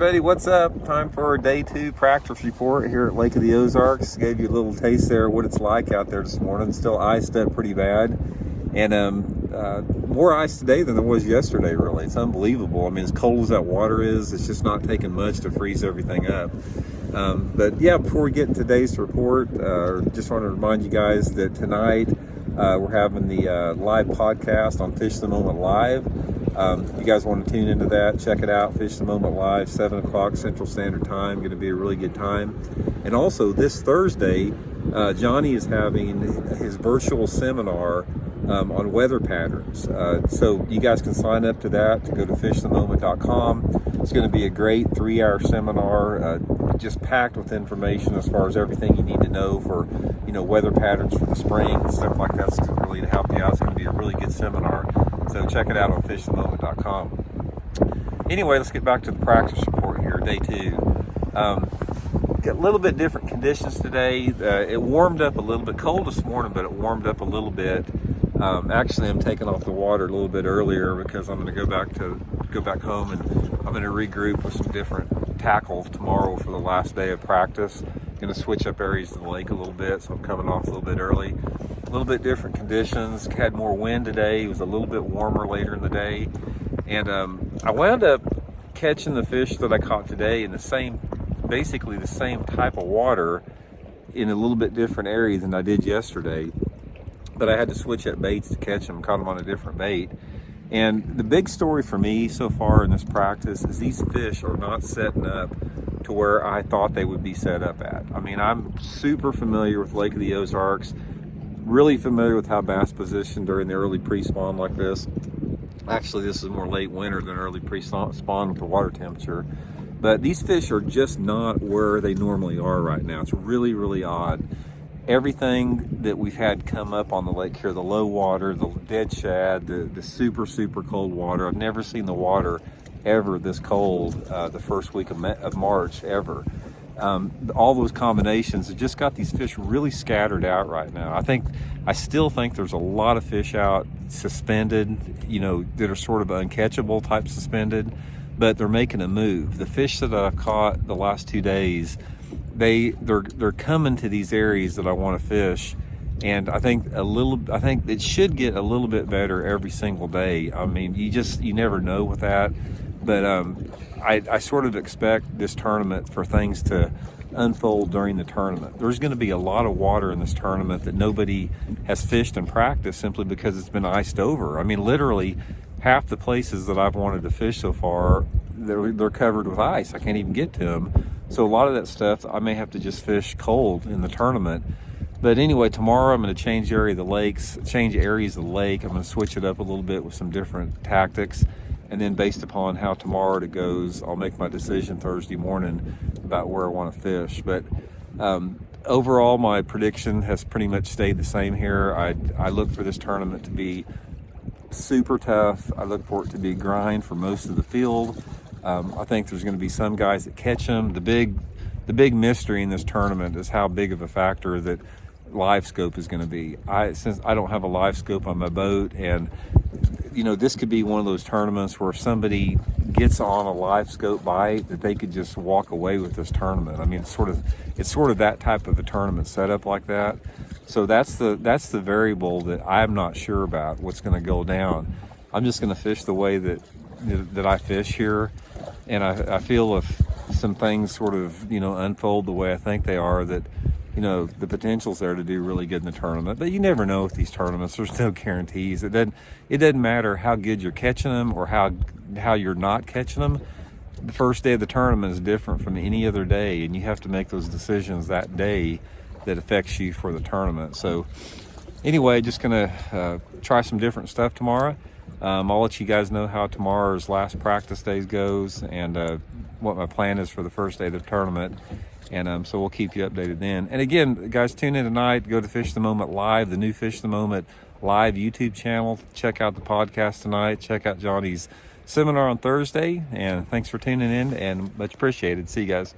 everybody, what's up? Time for a day 2 practice report here at Lake of the Ozarks. Gave you a little taste there of what it's like out there this morning. Still iced up pretty bad, and more ice today than there was yesterday. Really, it's unbelievable. I mean, as cold as that water is, it's just not taking much to freeze everything up. But yeah, before we get into today's report, just want to remind you guys that tonight we're having the live podcast on Fish the Moment Live. If you guys want to tune into that, check it out. Fish the Moment Live, 7 o'clock Central Standard Time. Going to be a really good time. And also this Thursday, Johnny is having his virtual seminar on weather patterns. So you guys can sign up to that to go to fishthemoment.com. It's going to be a great 3-hour seminar, just packed with information as far as everything you need to know for, weather patterns for the spring and stuff like that. It's really to help you out. It's going to be a really good seminar. So check it out on fishthemoment.com. Anyway, let's get back to the practice report here, day 2. Got a little bit different conditions today. It warmed up a little bit, cold this morning, but it warmed up a little bit. Actually, I'm taking off the water a little bit earlier because I'm going to go back home, and I'm going to regroup with some different tackle tomorrow for the last day of practice. Going to switch up areas of the lake a little bit, so I'm coming off a little bit early. A little bit different conditions. Had more wind today. It was a little bit warmer later in the day, and I wound up catching the fish that I caught today in basically the same type of water in a little bit different area than I did yesterday. But I had to switch up baits to catch them. Caught them on a different bait. And the big story for me so far in this practice is these fish are not setting up to where I thought they would be set up at. I mean, I'm super familiar with Lake of the Ozarks, really familiar with how bass position during the early pre-spawn like this. Actually, this is more late winter than early pre-spawn with the water temperature. But these fish are just not where they normally are right now. It's really, really odd. Everything that we've had come up on the lake here, the low water, the dead shad, the super, super cold water. I've never seen the water ever this cold the first week of March ever. All those combinations have just got these fish really scattered out right now. I still think there's a lot of fish out suspended, that are sort of uncatchable type suspended, but they're making a move. The fish that I've caught the last 2 days, they're coming to these areas that I want to fish, and I think it should get a little bit better every single day. I mean, you never know with that, but I sort of expect this tournament for things to unfold during the tournament. There's going to be a lot of water in this tournament that nobody has fished in practice simply because it's been iced over. I mean, literally half the places that I've wanted to fish so far, they're covered with ice. I can't even get to them. So a lot of that stuff I may have to just fish cold in the tournament. But anyway, tomorrow I'm going to change areas of the lake. I'm going to switch it up a little bit with some different tactics. And then based upon how tomorrow it goes, I'll make my decision Thursday morning about where I want to fish. But overall, my prediction has pretty much stayed the same here. I look for this tournament to be super tough. I look for it to be grind for most of the field. I think there's going to be some guys that catch them. The big mystery in this tournament is how big of a factor that live scope is going to be. Since I don't have a live scope on my boat, and this could be one of those tournaments where if somebody gets on a live scope bite, that they could just walk away with this tournament. I mean, it's sort of that type of a tournament setup like that. So that's the variable that I'm not sure about what's going to go down. I'm just going to fish the way that I fish here, and I feel if some things sort of unfold the way I think they are, that the potential's there to do really good in the tournament. But you never know with these tournaments. There's no guarantees. It doesn't matter how good you're catching them or how you're not catching them. The first day of the tournament is different from any other day, and you have to make those decisions that day that affects you for the tournament. So anyway, just gonna try some different stuff tomorrow. I'll let you guys know how tomorrow's last practice days goes, and what my plan is for the first day of the tournament. And so we'll keep you updated then. And again, guys, tune in tonight. Go to Fish the Moment Live, the new Fish the Moment Live YouTube channel. Check out the podcast tonight. Check out Johnny's seminar on Thursday. And thanks for tuning in, and much appreciated. See you guys.